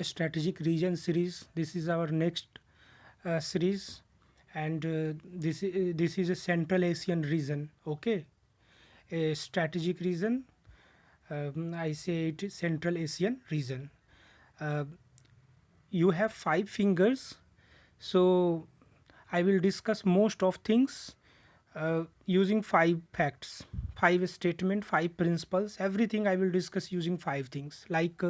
strategic region series. This is our next series, and this is a Central Asian region. Okay, a strategic region. I say it is Central Asian region. Uh, you have 5 fingers, so I will discuss most of things using 5 facts, 5 statement, 5 principles. Everything I will discuss using 5 things. Like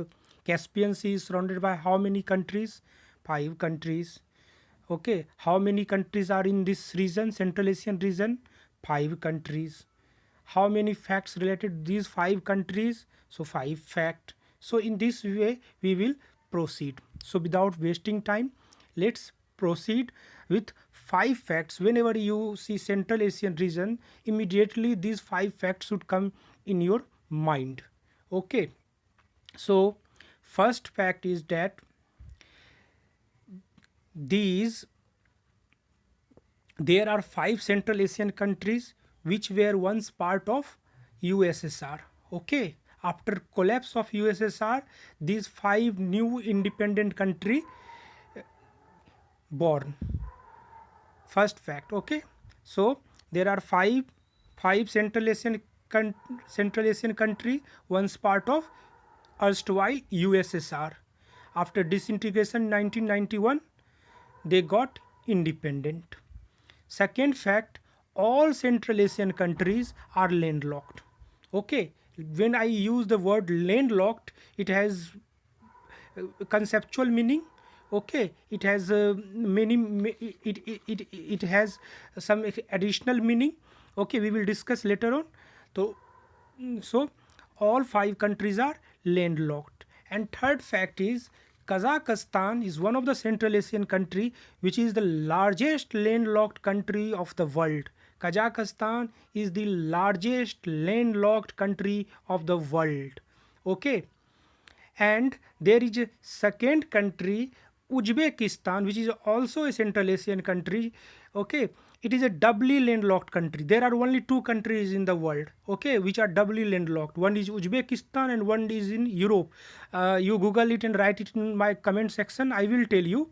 Caspian Sea is surrounded by how many countries? 5 countries. Okay, how many countries are in this region, Central Asian region? 5 countries. How many facts related to these 5 countries? So 5 fact. So in this way we will proceed. So without wasting time, let's proceed with 5 facts. Whenever you see Central Asian region, immediately these 5 facts should come in your mind. Okay, so first fact is that these there are 5 Central Asian countries which were once part of USSR. Okay, after collapse of USSR, these 5 new independent country born. First fact. Okay, so there are five Central Asian country once part of erstwhile USSR. After disintegration 1991, they got independent. Second fact, all Central Asian countries are landlocked. Okay, when I use the word landlocked, it has conceptual meaning. Okay, it has it has some additional meaning. Okay, we will discuss later on. So, so all 5 countries are landlocked. And third fact is Kazakhstan is one of the Central Asian country which is the largest landlocked country of the world. Kazakhstan is the largest landlocked country of the world. Okay, and there is a second country, Uzbekistan, which is also a Central Asian country. Okay, it is a doubly landlocked country. There are only 2 countries in the world, okay, which are doubly landlocked. One is Uzbekistan and one is in Europe. You Google it and write it in my comment section. I will tell you.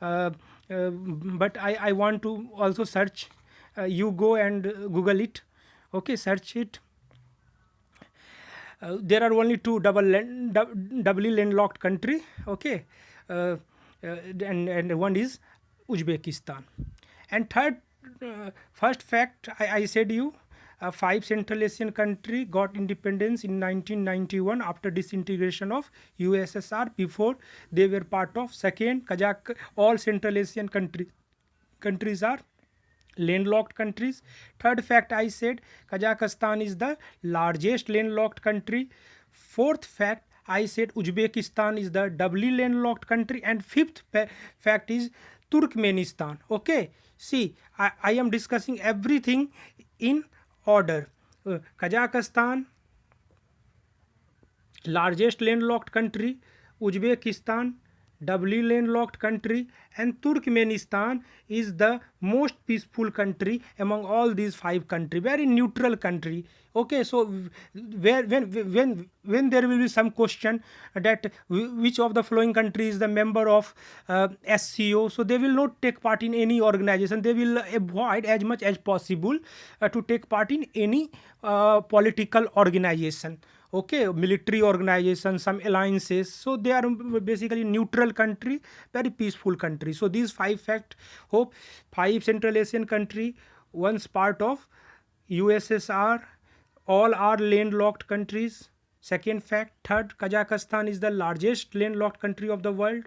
uh, but I want to also search. You go and Google it. Okay, search it. There are only two doubly landlocked country. Okay, uh, and one is Uzbekistan. And third, first fact, I said you, 5 Central Asian country got independence in 1991 after disintegration of USSR. Before they were part of second Kazakh. All Central Asian countries are landlocked countries. Third fact, I said Kazakhstan is the largest landlocked country. Fourth fact, I said Uzbekistan is the doubly landlocked country. And fifth fact is Turkmenistan. Okay, see, I am discussing everything in order. Kazakhstan, largest landlocked country. Uzbekistan, doubly landlocked country. And Turkmenistan is the most peaceful country among all these 5 countries, very neutral country. Okay, so where when there will be some question that which of the following country is the member of SCO, so they will not take part in any organization. They will avoid as much as possible to take part in any political organization. Okay, military organization, some alliances. So they are basically neutral country, very peaceful country. So these 5 fact, hope 5 Central Asian country once part of USSR, all are landlocked countries. Second fact. Third, Kazakhstan is the largest landlocked country of the world.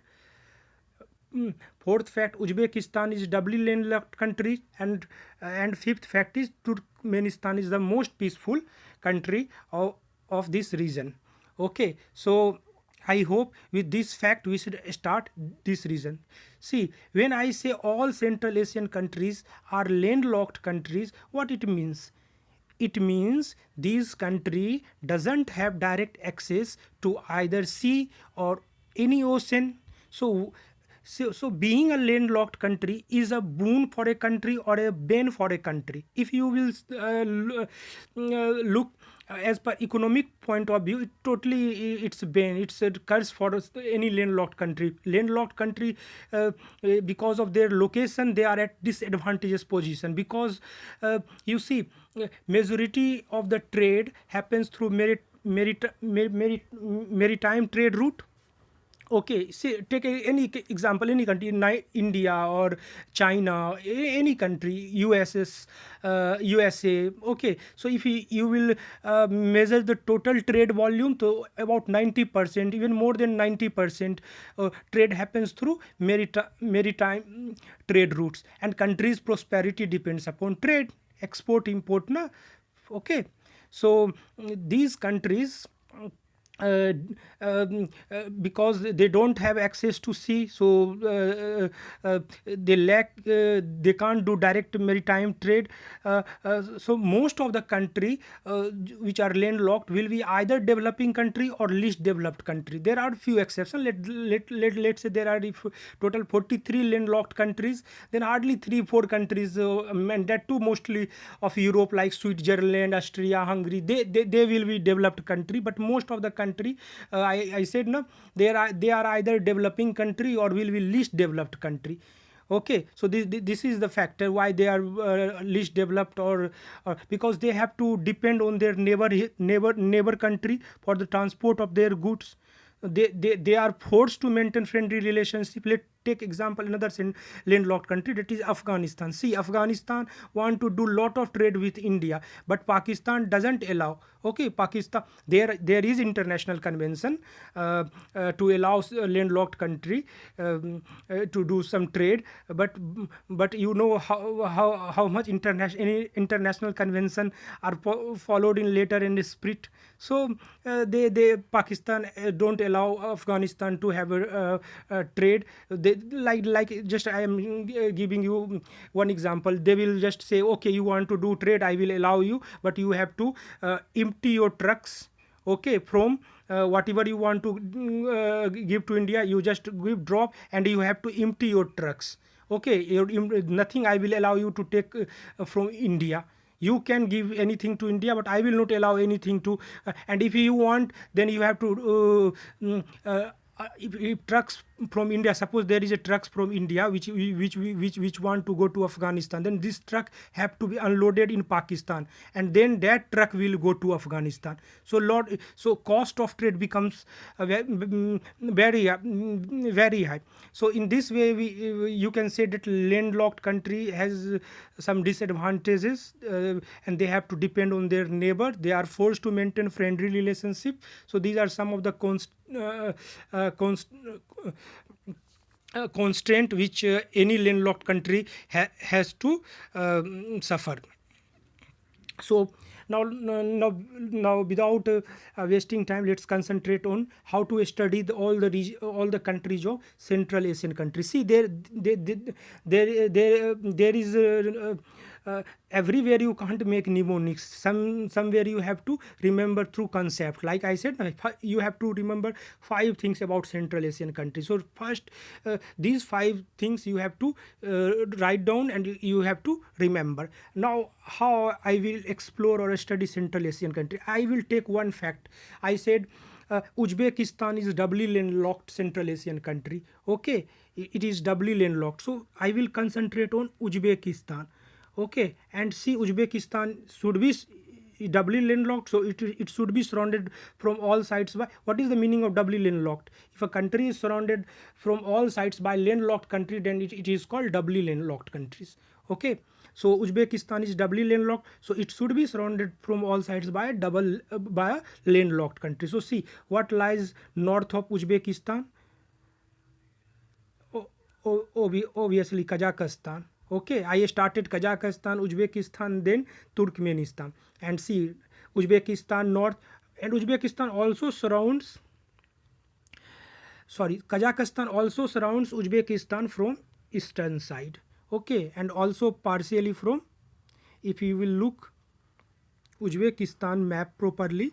Fourth fact, Uzbekistan is doubly landlocked country. And fifth fact is Turkmenistan is the most peaceful country of this region. Okay, so I hope with this fact we should start this region. See, when I say all Central Asian countries are landlocked countries, what it means? It means this country doesn't have direct access to either sea or any ocean. So being a landlocked country is a boon for a country or a bane for a country. If you will look as per economic point of view, it totally it's ban, it's a curse for any landlocked country. Landlocked country, because of their location, they are at disadvantageous position, because you see, majority of the trade happens through maritime trade route. Okay, see, take any example, any country, India or China, any country, USA. Okay, so if you will measure the total trade volume, to about 90%, even more than 90%, trade happens through maritime trade routes, and countries' prosperity depends upon trade, export, import, na. Okay, so these countries, uh, because they don't have access to sea, so they lack, they can't do direct maritime trade. So most of the country which are landlocked will be either developing country or least developed country. There are few exceptions. Let's say there are, if total 43 landlocked countries, then hardly 3 4 countries, and that too mostly of Europe, like Switzerland, Austria, Hungary, they will be developed country. But most of the country, I said no, they are either developing country or will be least developed country. Okay, so this is the factor why they are least developed, or because they have to depend on their neighbor country for the transport of their goods. They are forced to maintain friendly relationship. Let take example another landlocked country, that is Afghanistan. See, Afghanistan want to do lot of trade with India, but Pakistan doesn't allow. Okay, Pakistan, there is international convention to allow landlocked country to do some trade, but you know how much international convention are followed in later and spirit. So they Pakistan don't allow Afghanistan to have a trade. They, like just I am giving you one example. They will just say, okay, you want to do trade, I will allow you, but you have to empty your trucks, okay, from whatever you want to give to India, you just give drop, and you have to empty your trucks. Okay, nothing I will allow you to take from India. You can give anything to India, but I will not allow anything to and if you want, then you have to if trucks from India, suppose there is a trucks from India which want to go to Afghanistan, then this truck have to be unloaded in Pakistan, and then that truck will go to Afghanistan. So cost of trade becomes very high. So in this way, you can say that landlocked country has some disadvantages, and they have to depend on their neighbor. They are forced to maintain friendly relationship. So these are some of the constraint which any landlocked country has to suffer. So now without wasting time, let's concentrate on how to study all the countries of Central Asian countries. See, there is everywhere you can't make mnemonics. Somewhere you have to remember through concept. Like I said, you have to remember 5 things about Central Asian countries. So first, these 5 things you have to write down, and you have to remember. Now, how I will explore or study Central Asian country? I will take one fact. I said Uzbekistan is doubly landlocked Central Asian country. Okay, it is doubly landlocked. So I will concentrate on Uzbekistan. Okay, and see, Uzbekistan should be doubly landlocked, so it should be surrounded from all sides by, what is the meaning of doubly landlocked? If a country is surrounded from all sides by landlocked country, then it is called doubly landlocked countries. Okay, so Uzbekistan is doubly landlocked, so it should be surrounded from all sides by a landlocked country. So see, what lies north of Uzbekistan? Obviously Kazakhstan. Okay, I started Kazakhstan, Uzbekistan, then Turkmenistan. And see, Uzbekistan north, and Uzbekistan also surrounds, sorry, Kazakhstan also surrounds Uzbekistan from eastern side. Okay, and also partially from, if you will look Uzbekistan map properly,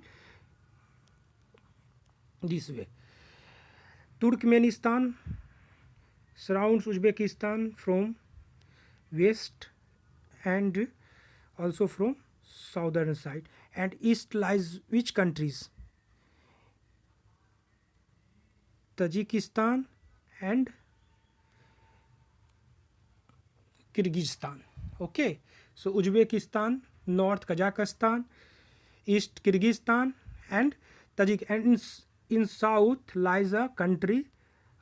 this way, Turkmenistan surrounds Uzbekistan from west and also from southern side, and east lies which countries? Tajikistan and Kyrgyzstan. Okay, so Uzbekistan, north Kazakhstan, east Kyrgyzstan, and Tajik, and in south lies a country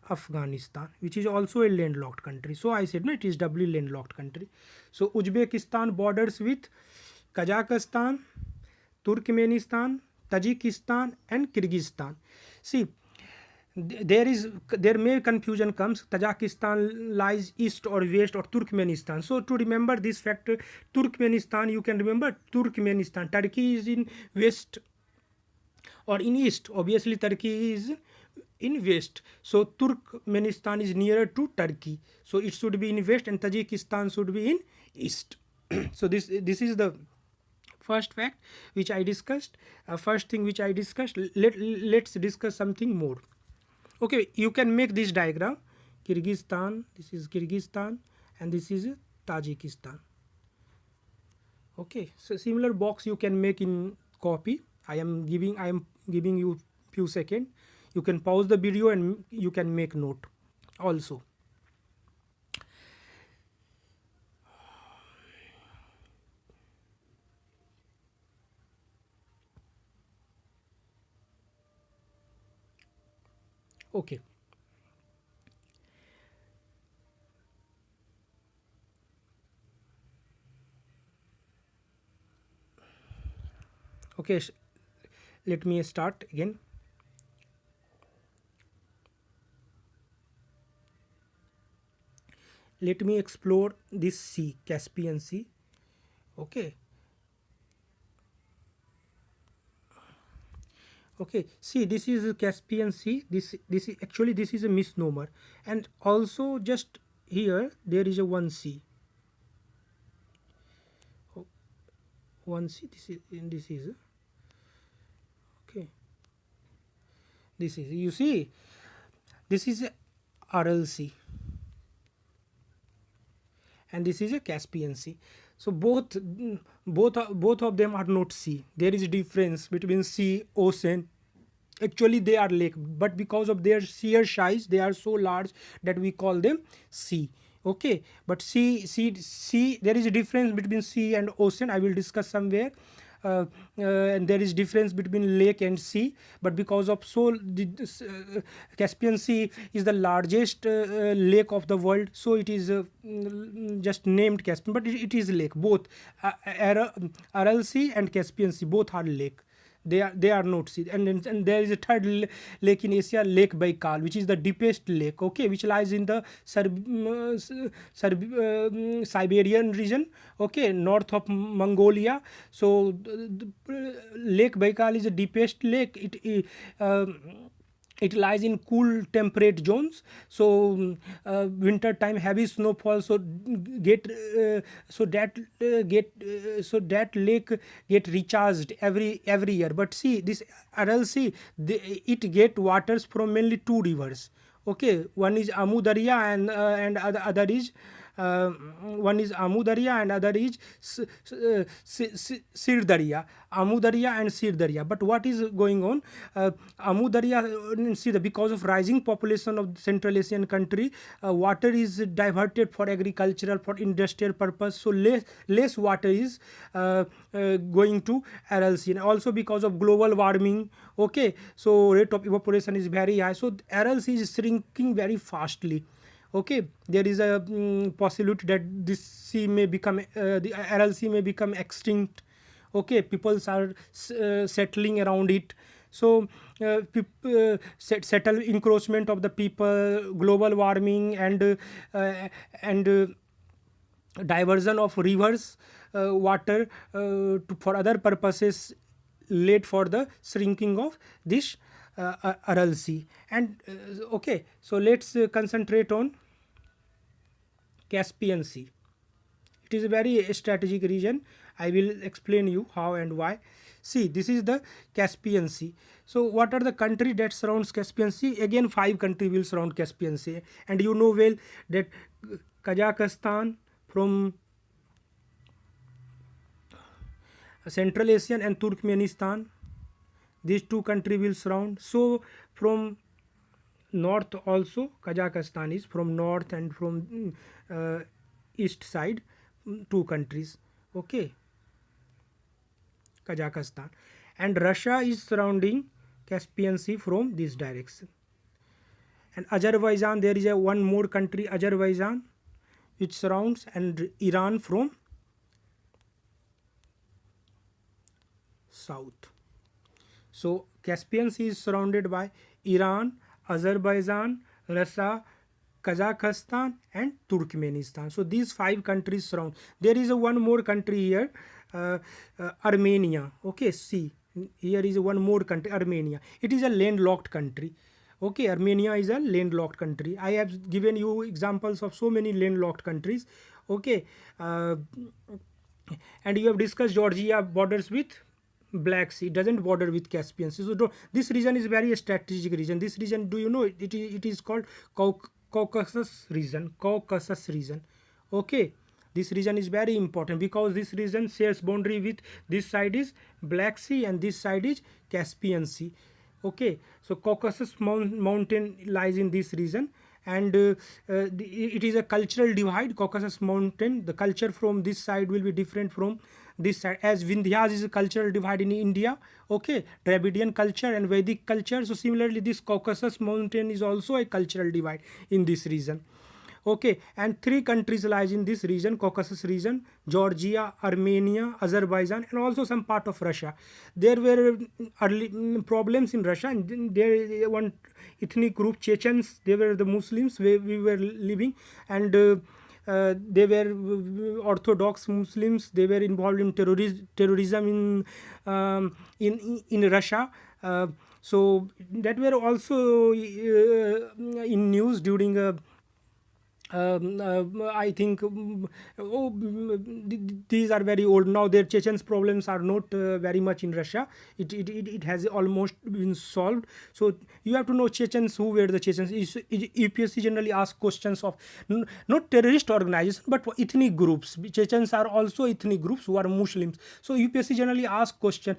Afghanistan, which is also a landlocked country. So I said no, it is doubly landlocked country. So Uzbekistan borders with Kazakhstan, Turkmenistan, Tajikistan, and Kyrgyzstan. See, there may confusion comes, Tajikistan lies east or west or Turkmenistan. So to remember this factor, Turkmenistan, you can remember Turkmenistan. Turkey is in west or in east. Obviously Turkey is in west, so Turkmenistan is nearer to Turkey, so it should be in west and Tajikistan should be in east. So this is the first fact which I discussed, first thing which I discussed. Let's discuss something more. Okay, you can make this diagram. Kyrgyzstan, this is Kyrgyzstan, and this is Tajikistan. Okay, so similar box you can make in copy. I am giving you few seconds. You can pause the video and you can make note also. Okay. Okay, let me start again. Let me explore this sea, Caspian Sea. Okay. Okay, see, this is Caspian Sea. This is actually, this is a misnomer, and also just here there is a one sea. Oh, one sea. This is okay. This is, you see, this is a Aral Sea, and this is a Caspian Sea. So both of them are not sea. There is a difference between sea, ocean. Actually they are lake, but because of their sheer size they are so large that we call them sea. Okay, but sea, there is a difference between sea and ocean. I will discuss somewhere. And there is difference between lake and sea, but because of Caspian Sea is the largest lake of the world, so it is just named Caspian, but it is lake. Both Aral Sea and Caspian Sea, both are lake. They are not sea. And there is a third lake in Asia, Lake Baikal, which is the deepest lake, okay, which lies in the Siberian region, okay, north of Mongolia. So Lake Baikal is the deepest lake. It lies in cool temperate zones, so winter time heavy snowfall, so get so that get so that lake get recharged every year. But see, this Aral Sea, it get waters from mainly two rivers. Okay, one is Amu Darya, and other is one is Amu Darya and other is Sir Darya. Amu Darya and Sir Darya. But what is going on? Amu Darya and Sir, because of rising population of Central Asian country, water is diverted for agricultural, for industrial purpose. So less water is going to Aral Sea. And also because of global warming, okay, so rate of evaporation is very high. So Aral Sea is shrinking very fastly. Okay, there is a possibility that this sea may become the Aral Sea may become extinct. Okay, people are settling around it. So settle encroachment of the people, global warming, and diversion of rivers water for other purposes led for the shrinking of this Aral Sea. And okay, so let's concentrate on Caspian Sea. It is a very strategic region. I will explain you how and why. See, this is the Caspian Sea. So what are the country that surrounds Caspian Sea? Again, 5 countries will surround Caspian Sea, and you know well that Kazakhstan from Central Asian and Turkmenistan. These two countries will surround. So from north also Kazakhstan is from north, and from east side, two countries. Okay, Kazakhstan, and Russia is surrounding Caspian Sea from this direction. And Azerbaijan, there is a one more country, Azerbaijan, which surrounds, and Iran from south. So Caspian Sea is surrounded by Iran, Azerbaijan, Russia, Kazakhstan, and Turkmenistan. So these five countries surround. There is a one more country here, Armenia. Okay, see, here is one more country, Armenia. It is a landlocked country. Okay, Armenia is a landlocked country. I have given you examples of so many landlocked countries. Okay, and you have discussed Georgia borders with Black Sea, doesn't border with Caspian Sea. So this region is very strategic region. This region, do you know, it is called Caucasus region. Caucasus region. Okay, this region is very important because this region shares boundary with, this side is Black Sea and this side is Caspian Sea. Okay, so Caucasus mountain lies in this region, and it is a cultural divide. Caucasus mountain, the culture from this side will be different from this side, as Vindhyas is a cultural divide in India. Okay, Dravidian culture and Vedic culture. So similarly, this Caucasus mountain is also a cultural divide in this region. Okay, and three countries lies in this region, Caucasus region: Georgia, Armenia, Azerbaijan, and also some part of Russia. There were early problems in Russia, and then there is one ethnic group, Chechens. They were the Muslims where we were living, and they were Orthodox Muslims. They were involved in terrorism in Russia. So that were also in news during I think these are very old now. Their Chechens problems are not very much in Russia. It has almost been solved. So you have to know Chechens, who were the Chechens. UPSC generally asks questions of not terrorist organizations but ethnic groups. Chechens are also ethnic groups who are Muslims. So UPSC generally asks question.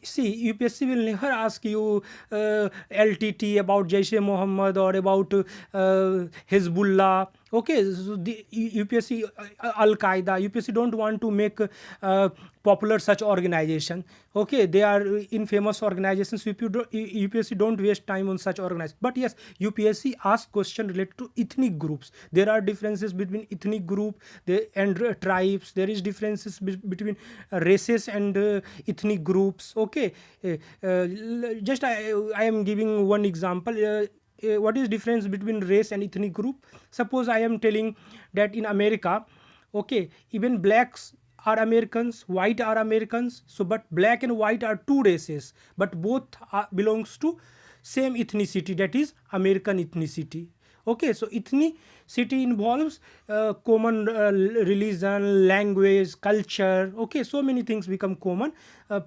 See, UPSC will never ask you LTT about Jaish-e-Mohammed or about Hezbollah. Okay, so the UPSC, Al Qaeda, UPSC don't want to make popular such organization. Okay, they are infamous organizations. UPSC don't waste time on such organizations. But yes, UPSC asks question related to ethnic groups. There are differences between ethnic group and tribes. There is differences between races and ethnic groups. Okay, just I am giving one example. What is difference between race and ethnic group? Suppose I am telling that in America, okay, even blacks are Americans, white are Americans. So but black and white are two races, but both belongs to same ethnicity, that is American ethnicity. Okay, so ethnicity involves common religion, language, culture. Okay, so many things become common.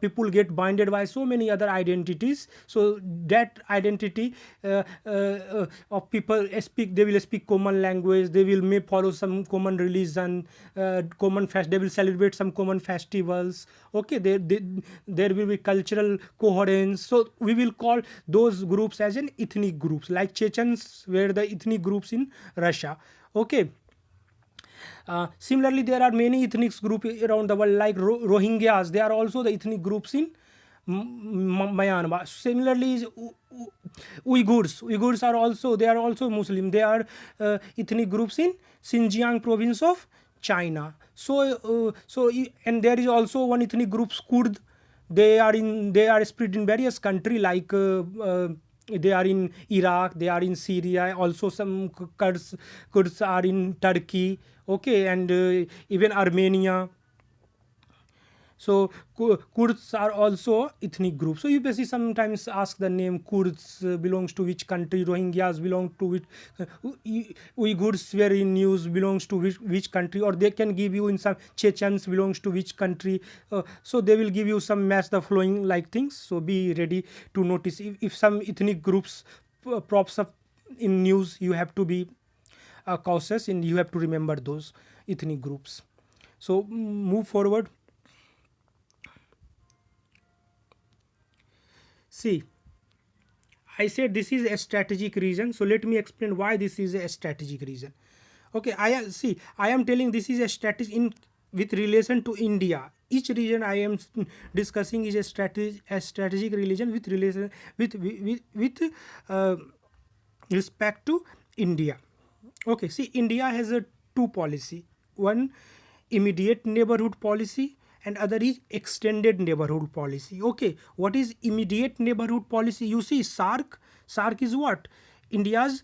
People get binded by so many other identities. So that identity of people speak, they will speak common language, they will may follow some common religion, they will celebrate some common festivals. Okay, there will be cultural coherence. So we will call those groups as an ethnic groups, like Chechens were the ethnic groups in Russia. Okay, similarly there are many ethnic groups around the world, like Rohingyas. They are also the ethnic groups in Myanmar. Similarly is Uyghurs are also, they are also Muslim. They are ethnic groups in Xinjiang province of China. And there is also one ethnic group, Kurd. They are spread in various countries, like they are in Iraq, they are in Syria, also some Kurds are in Turkey. Okay, and even Armenia. So Kurds are also ethnic group. So you basically sometimes ask the name Kurds belongs to which country, Rohingyas belong to which, Uyghurs were in news belongs to which country, or they can give you in some Chechens belongs to which country. So they will give you some match the flowing like things. So be ready to notice if some ethnic groups props up in news, you have to be cautious and you have to remember those ethnic groups. So move forward. See, I said this is a strategic reason. So let me explain why this is a strategic reason. Okay, I am telling this is a strategy in with relation to India. Each region I am discussing is a strategic relation with relation with respect to India. Okay, see, India has a two policy. One, immediate neighborhood policy, and other is extended neighborhood policy. Okay, what is immediate neighborhood policy? You see, SARC is what? India's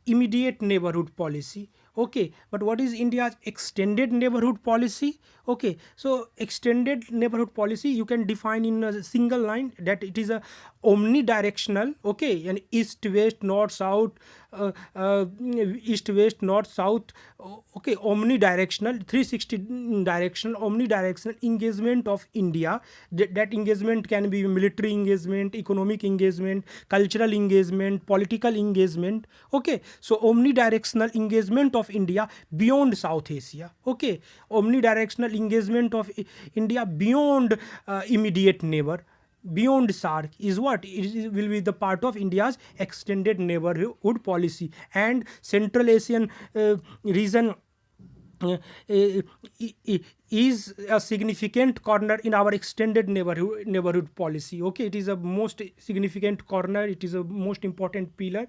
immediate neighborhood policy. Okay, but what is India's extended neighborhood policy? Okay, so extended neighborhood policy you can define in a single line that it is a omnidirectional. Okay, and east west north south, east west north south. Okay, omnidirectional, 360 directional, omnidirectional engagement of India. That engagement can be military engagement, economic engagement, cultural engagement, political engagement. Okay, so omnidirectional engagement of India beyond South Asia. Okay, omnidirectional engagement of India beyond immediate neighbor, beyond SARC is what? It will be the part of India's extended neighborhood policy. And Central Asian region uh, is a significant corner in our extended neighborhood policy. Okay, it is a most significant corner, it is a most important pillar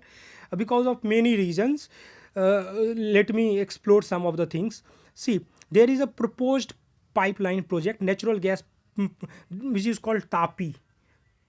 because of many reasons. Let me explore some of the things. See, there is a proposed pipeline project, natural gas, which is called TAPI.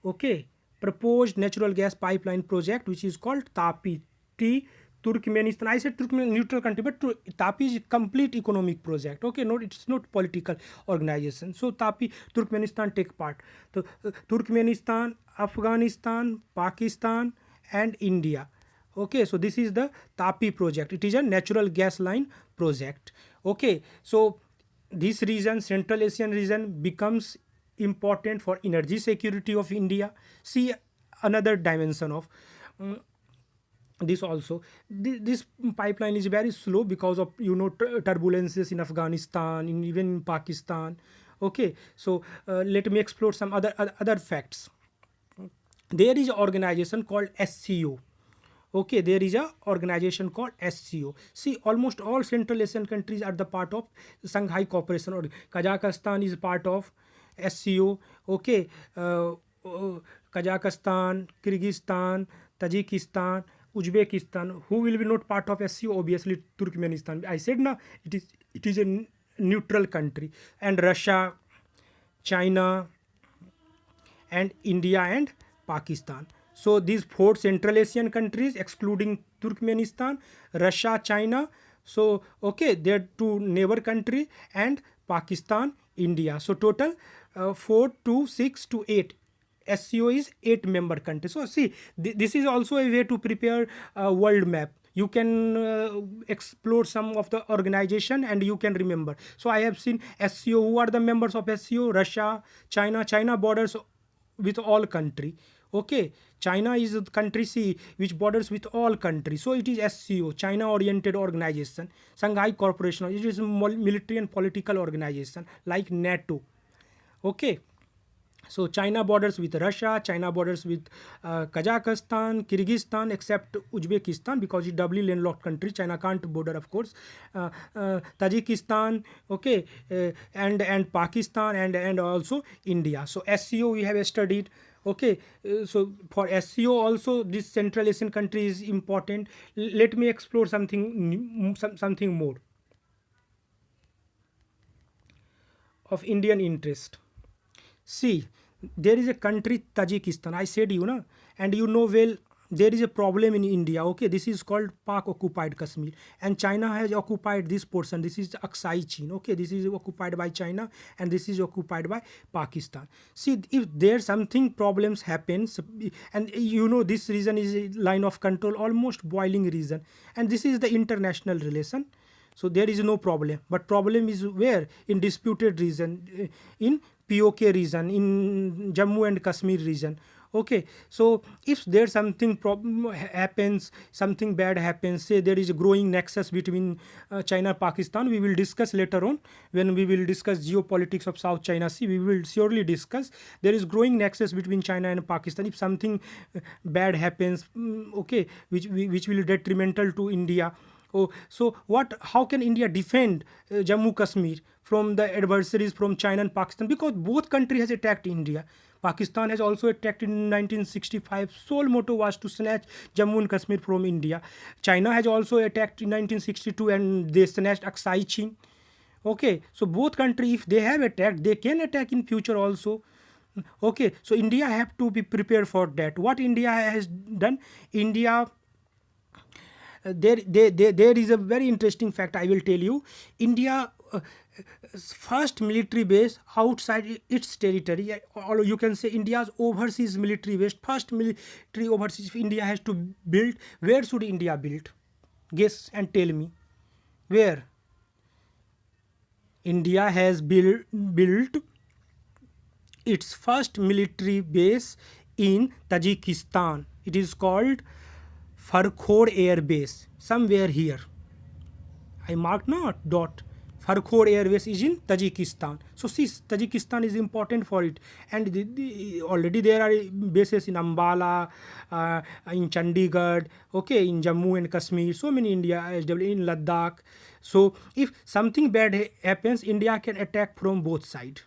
Okay, proposed natural gas pipeline project which is called TAPI. T Turkmenistan. I said Turkmenistan neutral country, but TAPI is a complete economic project. Okay, no, it's not political organization. So TAPI, Turkmenistan take part. So Turkmenistan, Afghanistan, Pakistan, and India. Okay, so this is the TAPI project. It is a natural gas line project. Okay, so this region, Central Asian region, becomes important for energy security of India. See, another dimension of this also. This pipeline is very slow because of turbulences in Afghanistan, in even in Pakistan. Okay, so let me explore some other facts. There is an organization called SCO. Okay, there is a organization called SCO. See, almost all Central Asian countries are the part of Shanghai Cooperation. Or Kazakhstan is part of SCO. Okay, Kazakhstan, Kyrgyzstan, Tajikistan, Uzbekistan. Who will be not part of SCO? Obviously, Turkmenistan. I said na, it is a neutral country. And Russia, China, and India and Pakistan. So these four Central Asian countries, excluding Turkmenistan, Russia, China. So okay, they're two neighbor country, and Pakistan, India. So total 4 to 6 to 8. SCO is 8-member country. So see, this is also a way to prepare a world map. You can explore some of the organization and you can remember. So I have seen SCO. Who are the members of SCO? Russia, China. China borders with all country. Okay, China is a country, see, which borders with all countries. So it is SCO, China oriented organization. Shanghai Corporation, it is a military and political organization like NATO. Okay, so China borders with Russia, China borders with Kazakhstan, Kyrgyzstan, except Uzbekistan because it's doubly landlocked country. China can't border, of course. Tajikistan, okay, and Pakistan, and also India. So SCO we have studied. Okay, so for SCO also this Central Asian country is important. Let me explore something more of Indian interest. See, there is a country Tajikistan. I said and well, there is a problem in India. Okay, this is called Pak occupied Kashmir, and China has occupied this portion. This is Aksai Chin. Okay, this is occupied by China, and this is occupied by Pakistan. See, if there something problems happens, and this region is a line of control, almost boiling region, and this is the international relation. So there is no problem, but problem is where? In disputed region, in POK region, in Jammu and Kashmir region. Okay, so if there's something problem happens, something bad happens, say there is a growing nexus between China and Pakistan, we will discuss later on when we will discuss geopolitics of South China Sea. We will surely discuss there is growing nexus between China and Pakistan. If something bad happens, okay, which will be detrimental to India. Oh, so what? How can India defend Jammu Kashmir from the adversaries from China and Pakistan? Because both countries has attacked India. Pakistan has also attacked in 1965. Sole motto was to snatch Jammu and Kashmir from India. China has also attacked in 1962 and they snatched Aksai Chin. Okay, so both countries, if they have attacked, they can attack in future also. Okay, so India have to be prepared for that. What India has done? India there is a very interesting fact I will tell you. India first military base outside its territory, or you can say India's overseas military base, first military overseas if India has to build, where should India build? Guess and tell me where. India has built its first military base in Tajikistan. It is called Farkhor Air Base, somewhere here. I marked not dot. Farkhor Air Base is in Tajikistan. So see, Tajikistan is important for it, and already there are bases in Ambala, in Chandigarh, okay, in Jammu and Kashmir. So many India SW in Ladakh. So if something bad happens, India can attack from both sides.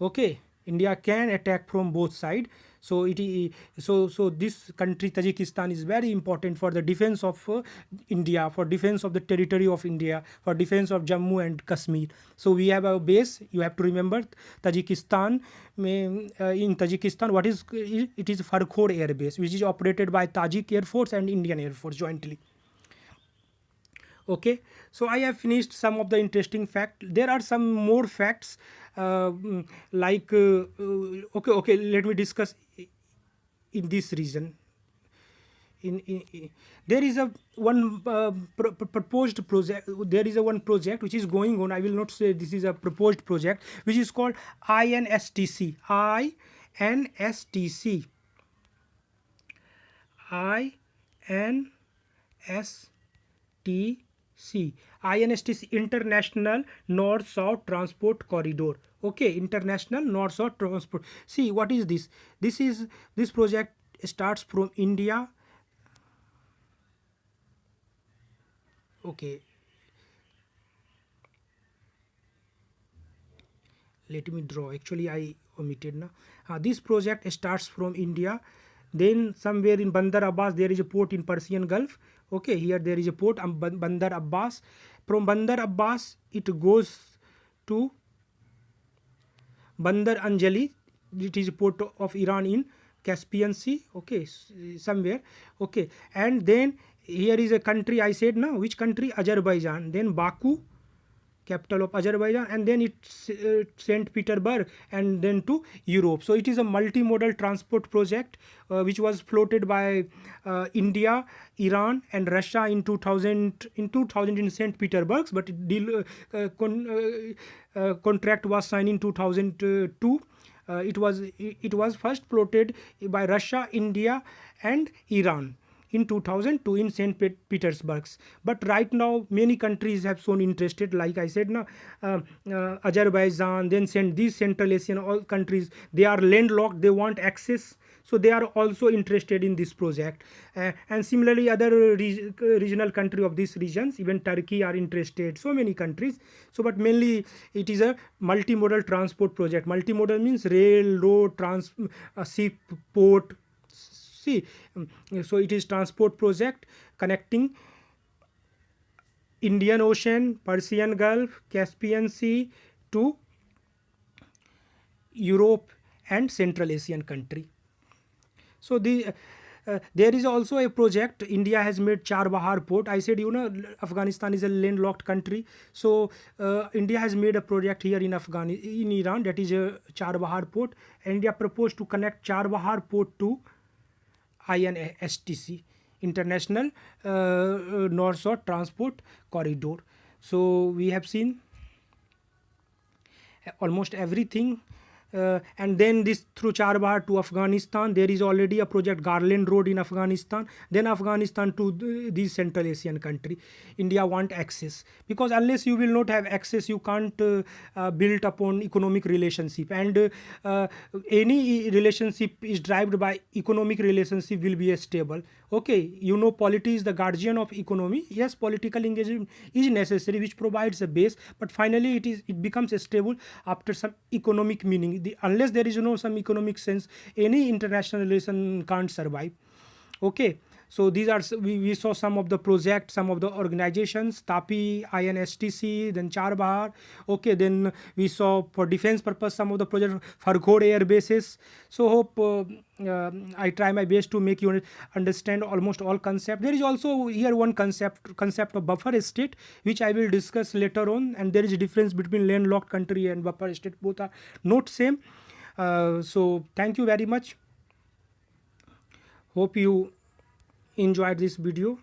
Okay, India can attack from both sides. So so this country Tajikistan is very important for the defense of India, for defense of the territory of India, for defense of Jammu and Kashmir. So we have a base, you have to remember, Tajikistan in Tajikistan, what is it is Farkhor Air Base, which is operated by Tajik Air Force and Indian Air Force jointly. Okay, so I have finished some of the interesting fact. There are some more facts, like okay, let me discuss in this region. There is a one proposed project. There is a one project which is going on. I will not say this is a proposed project, which is called INSTC. INSTC. INSTC. INSTC, International North South Transport Corridor. Okay, International North South Transport. See, what is this? This project starts from India. Okay, let me draw. Actually, I omitted now. This project starts from India. Then somewhere in Bandar Abbas there is a port in Persian Gulf. Okay, here there is a port, Bandar Abbas. From Bandar Abbas it goes to Bandar Anjali. It is a port of Iran in Caspian Sea. Okay, somewhere. Okay, and then here is a country I said now. Which country? Azerbaijan. Then Baku, capital of Azerbaijan, and then it's St. Petersburg, and then to Europe. So it is a multimodal transport project which was floated by India, Iran, and Russia in 2000 in St. Petersburg, but contract was signed in 2002. It was first floated by Russia, India, and Iran in 2002 in St. Petersburg. But right now many countries have shown interested, like I said now, Azerbaijan, then these Central Asian all countries, they are landlocked, they want access, so they are also interested in this project. And similarly other regional country of these regions, even Turkey are interested, so many countries. So but mainly it is a multimodal transport project. Multimodal means rail, road, sea, port. See, so it is transport project connecting Indian Ocean, Persian Gulf, Caspian Sea to Europe and Central Asian country. So there is also a project. India has made Charbahar port. I said, Afghanistan is a landlocked country. So India has made a project here in in Iran, that is a Charbahar port. India proposed to connect Charbahar port to INSTC, International North-South Transport Corridor. So we have seen almost everything and then this through Charbagh to Afghanistan. There is already a project Garland Road in Afghanistan. Then Afghanistan to these Central Asian country. India want access, because unless you will not have access, you can't build upon economic relationship. And any relationship is derived by economic relationship will be a stable. Okay, you know, polity is the guardian of economy. Yes, political engagement is necessary, which provides a base, but finally it becomes stable after some economic meaning. Unless there is no some economic sense, any international relation can't survive. Okay, so these are we saw some of the projects, some of the organizations: TAPI, INSTC, then Charbagh. Okay, then we saw for defense purpose some of the projects, Farkhod air bases. So hope I try my best to make you understand almost all concept. There is also here one concept of buffer state, which I will discuss later on. And there is a difference between landlocked country and buffer state. Both are not same. So thank you very much. Hope you enjoyed this video.